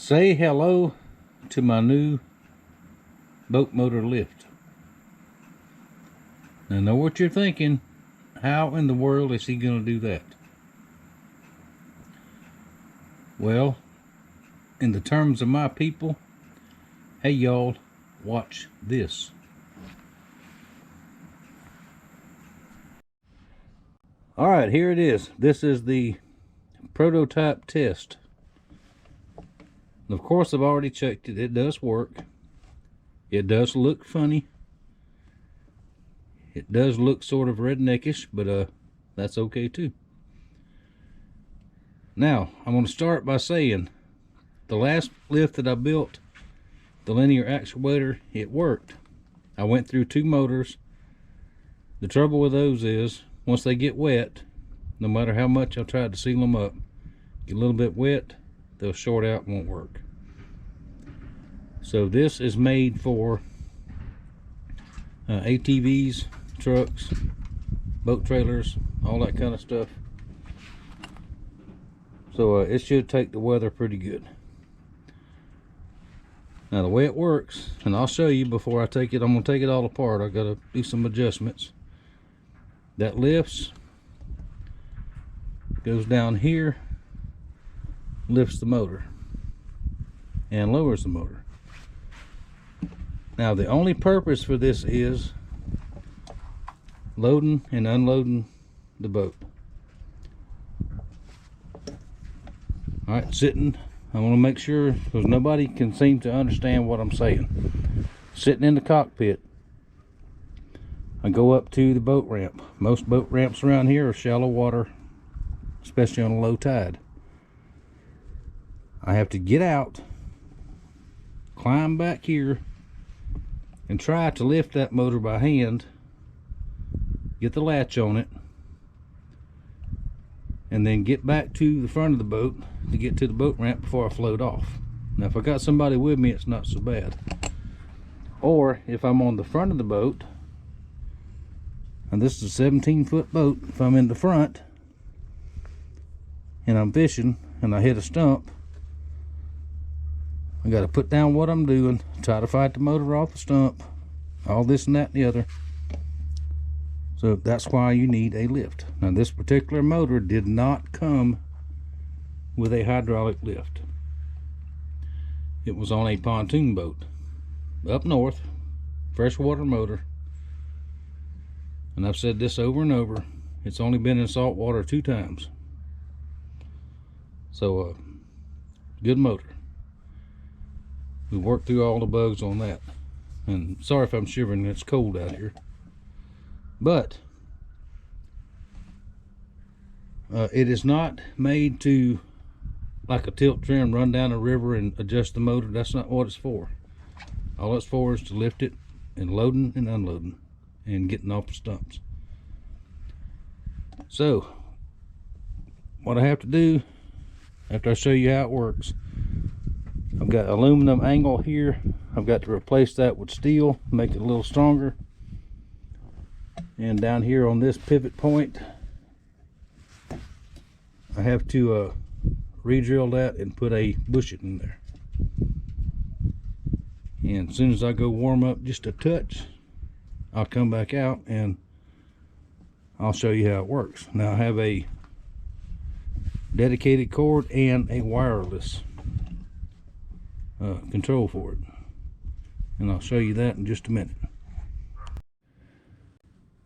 Say hello to my new boat motor lift. Now, I know what you're thinking. How in the world is he going to do that? Well, in the terms of my people, hey y'all, watch this. Alright, here it is. This is the prototype test. Of course, I've already checked it. It does work. It does look funny. It does look sort of redneckish, but that's okay too. Now, I'm going to start by saying the last lift that I built, the linear actuator, it worked. I went through 2 motors. The trouble with those is, once they get wet, no matter how much I tried to seal them up, get a little bit wet, they'll short out and won't work. So this is made for ATVs, trucks, boat trailers, all that kind of stuff. So it should take the weather pretty good. Now the way it works, and I'll show you before I take it, I'm going to take it all apart. I've got to do some adjustments. That lifts, goes down here, lifts the motor, and lowers the motor. Now the only purpose for this is loading and unloading the boat. Alright, sitting, I want to make sure, because nobody can seem to understand what I'm saying. Sitting in the cockpit, I go up to the boat ramp. Most boat ramps around here are shallow water, especially on a low tide. I have to get out, climb back here, and try to lift that motor by hand, get the latch on it, and then get back to the front of the boat to get to the boat ramp before I float off. Now if I got somebody with me, it's not so bad. Or if I'm on the front of the boat, and this is a 17-foot boat, if I'm in the front and I'm fishing and I hit a stump, I got to put down what I'm doing, try to fight the motor off the stump, all this and that and the other. So that's why you need a lift. Now this particular motor did not come with a hydraulic lift. It was on a pontoon boat up north, freshwater motor. And I've said this over and over, it's only been in salt water 2 times. So good motor. We worked through all the bugs on that. And sorry if I'm shivering, it's cold out here. But it is not made to, like a tilt trim, run down a river and adjust the motor. That's not what it's for. All it's for is to lift it and loading and unloading and getting off the stumps. So what I have to do after I show you how it works, I've got aluminum angle here. I've got to replace that with steel, make it a little stronger. And down here on this pivot point, I have to re-drill that and put a bushing in there. And as soon as I go warm up just a touch, I'll come back out and I'll show you how it works. Now I have a dedicated cord and a wireless control for it, and I'll show you that in just a minute.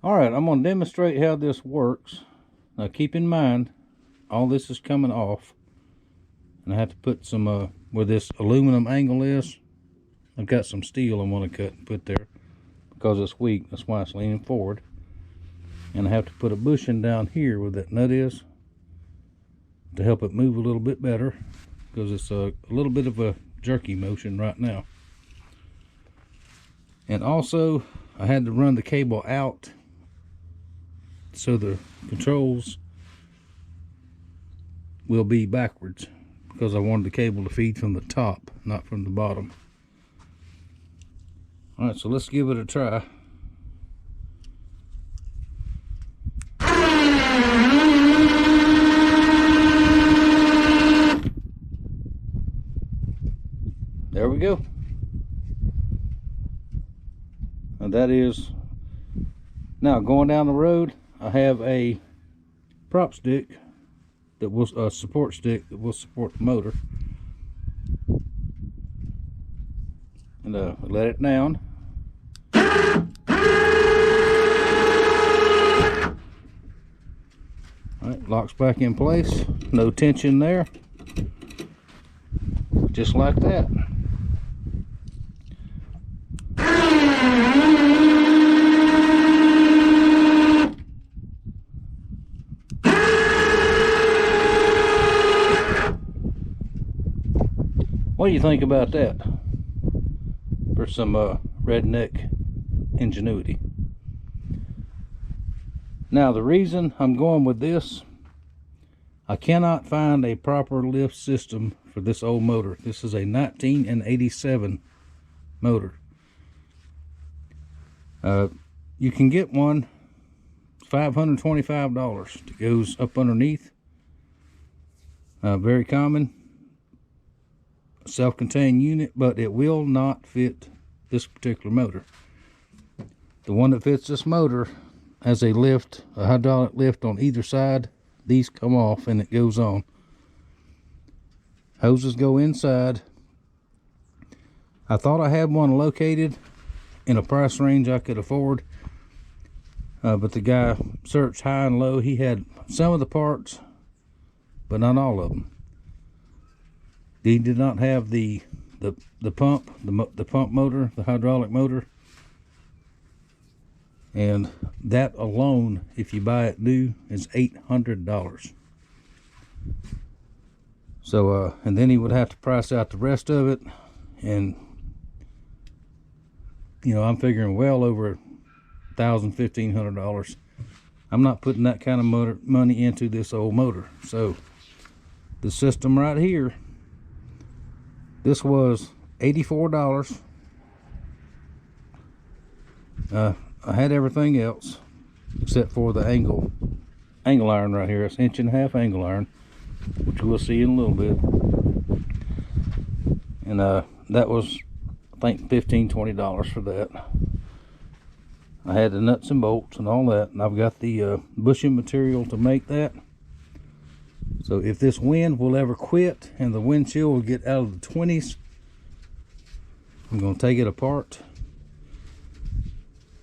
Alright, I'm going to demonstrate how this works. Now keep in mind, all this is coming off, and I have to put some where this aluminum angle is, I've got some steel I want to cut and put there because it's weak. That's why it's leaning forward. And I have to put a bushing down here where that nut is to help it move a little bit better, because it's a little bit of a jerky motion right now. And also I had to run the cable out so the controls will be backwards, because I wanted the cable to feed from the top, not from the bottom. Alright, so let's give it a try. that is. Now going down the road, I have a prop stick that will support stick that will support the motor, and let it down. Alright, locks back in place, no tension there, just like that. What do you think about that for some redneck ingenuity? Now the reason I'm going with this, I cannot find a proper lift system for this old motor. This is a 1987 motor. You can get one $525 that goes up underneath. Very common, self-contained unit, but it will not fit this particular motor. The one that fits this motor has a lift, a hydraulic lift on either side. These come off and it goes on. Hoses go inside. I thought I had one located in a price range I could afford, but the guy searched high and low. He had some of the parts, but not all of them. He did not have the pump, the pump motor, the hydraulic motor, and that alone, if you buy it new, is $800. So and then he would have to price out the rest of it, and you know, I'm figuring well over $1,000, $1,500. I'm not putting that kind of money into this old motor. So the system right here, this was $84. I had everything else except for the angle iron right here. It's 1.5 inch angle iron, which we'll see in a little bit. And that was, I think, $15, $20 for that. I had the nuts and bolts and all that, and I've got the bushing material to make that. So if this wind will ever quit and the windshield will get out of the 20s, I'm going to take it apart,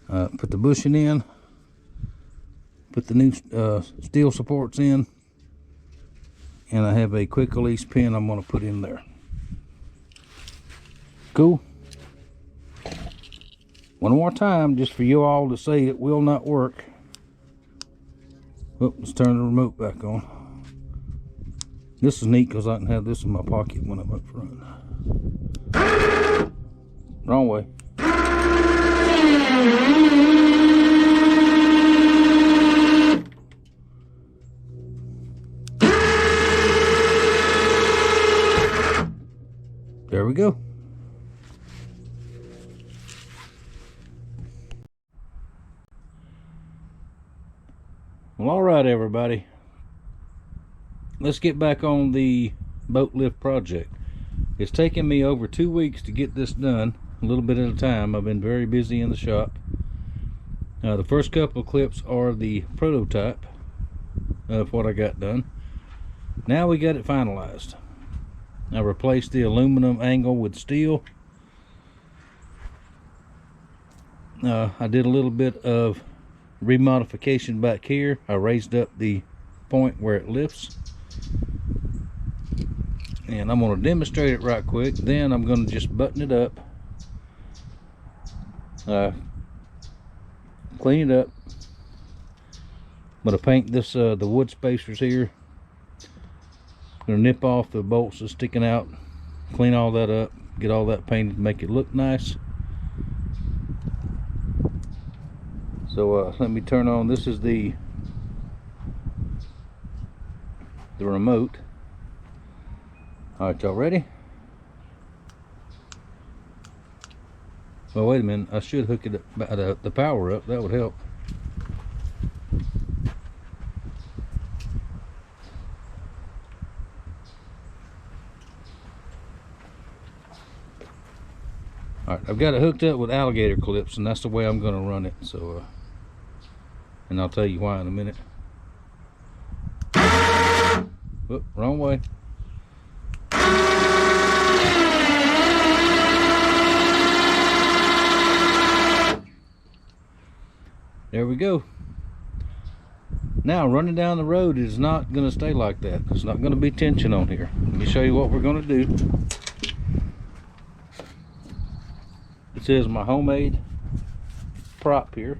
put the bushing in, put the new steel supports in, and I have a quick release pin I'm going to put in there. Cool. One more time, just for you all to say it will not work. Oh, let's turn the remote back on. This is neat because I can have this in my pocket when I'm up front. Wrong way. There we go. Well, all right, everybody. Let's get back on the boat lift project. It's taken me over 2 weeks to get this done, a little bit at a time. I've been very busy in the shop. The first couple of clips are the prototype of what I got done. Now we got it finalized. I replaced the aluminum angle with steel. I did a little bit of remodification back here. I raised up the point where it lifts, and I'm going to demonstrate it right quick. Then I'm going to just button it up, clean it up. I'm going to paint this the wood spacers here. I'm going to nip off the bolts that's sticking out, clean all that up, get all that painted, make it look nice. So let me turn on, this is the remote. Alright, y'all ready? Well, wait a minute, I should hook it up, the power up, that would help. Alright, I've got it hooked up with alligator clips, and that's the way I'm going to run it. So, and I'll tell you why in a minute. Whoop, wrong way. There we go. Now, running down the road is not going to stay like that. There's not going to be tension on here. Let me show you what we're going to do. This is my homemade prop here.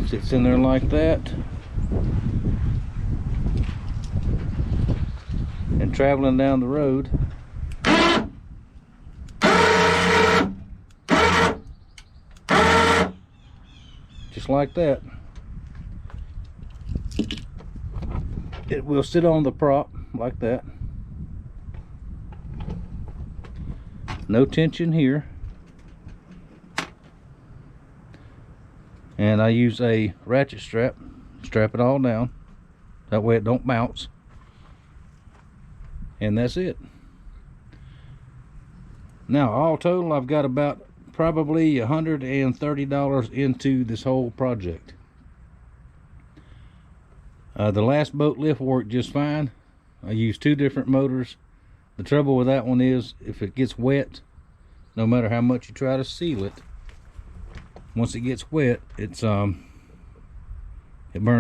Sits in there like that. And traveling down the road, just like that, it will sit on the prop like that. No tension here. And I use a ratchet strap, strap it all down, that way it don't bounce. And that's it. Now, all total, I've got about probably $130 into this whole project. The last boat lift worked just fine. I used 2 different motors. The trouble with that one is, if it gets wet, no matter how much you try to seal it, once it gets wet, it burns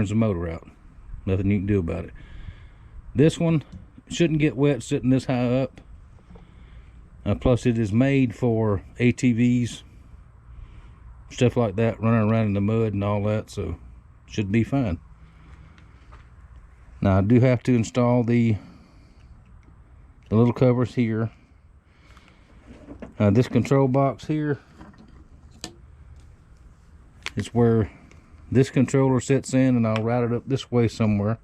the motor out. Nothing you can do about it. This one shouldn't get wet sitting this high up. Plus, it is made for ATVs, stuff like that, running around in the mud and all that, so should be fine. Now, I do have to install the little covers here. This control box here is where this controller sits in, and I'll route it up this way somewhere.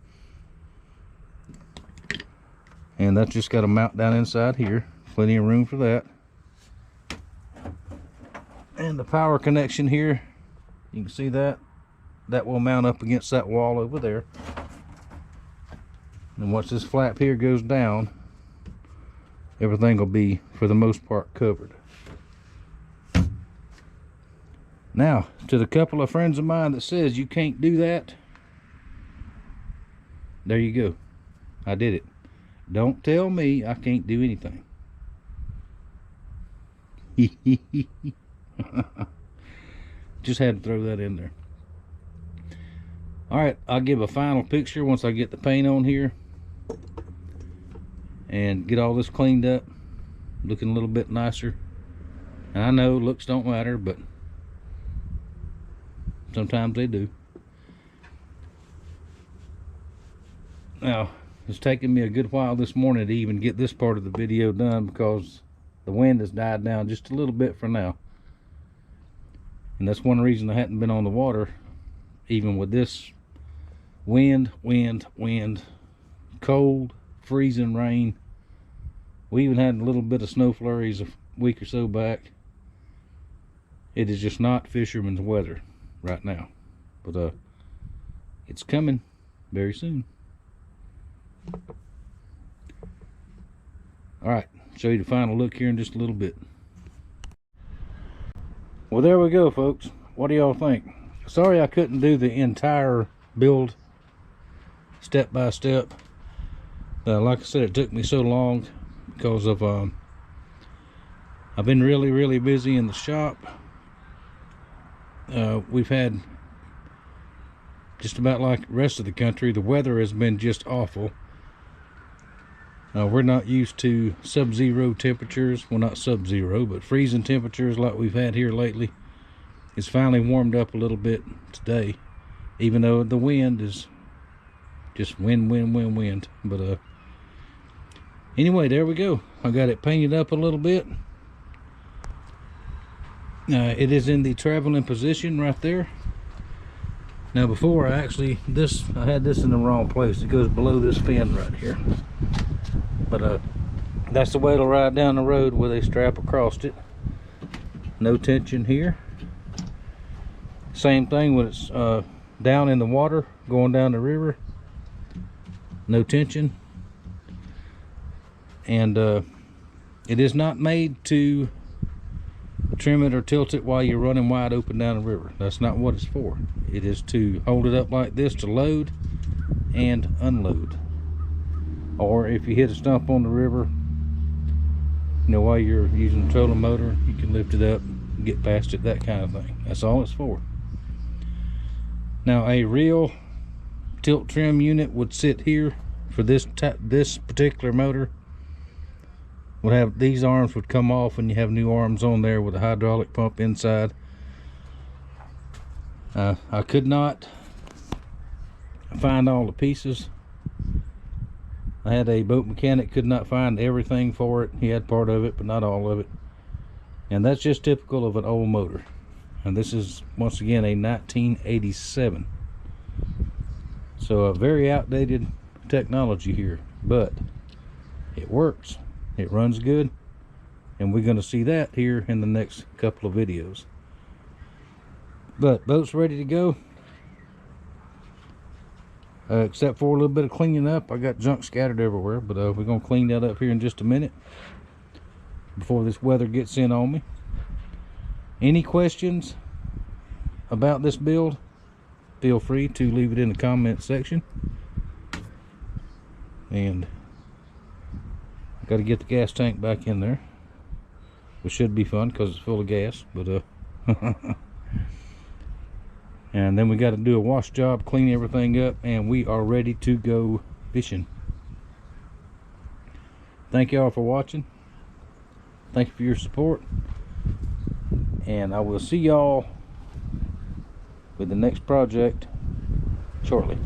And that's just got a mount down inside here. Plenty of room for that. And the power connection here, you can see that. That will mount up against that wall over there. And once this flap here goes down, everything will be, for the most part, covered. Now, to the couple of friends of mine that says you can't do that, there you go. I did it. Don't tell me I can't do anything. Just had to throw that in there. Alright, I'll give a final picture once I get the paint on here and get all this cleaned up, looking a little bit nicer. And I know looks don't matter, but sometimes they do. Now, it's taken me a good while this morning to even get this part of the video done, because the wind has died down just a little bit for now. And that's one reason I hadn't been on the water, even with this wind, cold, freezing rain. We even had a little bit of snow flurries a week or so back. It is just not fisherman's weather right now. But it's coming very soon. Alright, show you the final look here in just a little bit. Well, there we go, folks. What do y'all think? Sorry I couldn't do the entire build step by step. Like I said, it took me so long because of I've been really busy in the shop. We've had, just about like the rest of the country, the weather has been just awful. We're not used to sub-zero temperatures. Well, not sub-zero, but freezing temperatures like we've had here lately. It's finally warmed up a little bit today, even though the wind is just wind. But anyway, there we go. I got it painted up a little bit. It is in the traveling position right there. Now, before I had this in the wrong place. It goes below this fin right here. But that's the way it'll ride down the road with a strap across it. No tension here. Same thing when it's down in the water, going down the river. No tension. And it is not made to trim it or tilt it while you're running wide open down the river. That's not what it's for. It is to hold it up like this to load and unload. Or if you hit a stump on the river, you know, while you're using the trolling motor, you can lift it up, get past it, that kind of thing. That's all it's for. Now, a real tilt trim unit would sit here for this particular motor. Would have, these arms would come off and you have new arms on there with a hydraulic pump inside. I could not find all the pieces. I had a boat mechanic, could not find everything for it. He had part of it, but not all of it. And that's just typical of an old motor. And this is, once again, a 1987. So a very outdated technology here, but it works. It runs good. And we're going to see that here in the next couple of videos. But boat's ready to go. Except for a little bit of cleaning up. I got junk scattered everywhere, but we're going to clean that up here in just a minute before this weather gets in on me. Any questions about this build, feel free to leave it in the comment section. And I got to get the gas tank back in there, which should be fun because it's full of gas, but and then we got to do a wash job, clean everything up, and we are ready to go fishing. Thank y'all for watching. Thank you for your support, and I will see y'all with the next project shortly.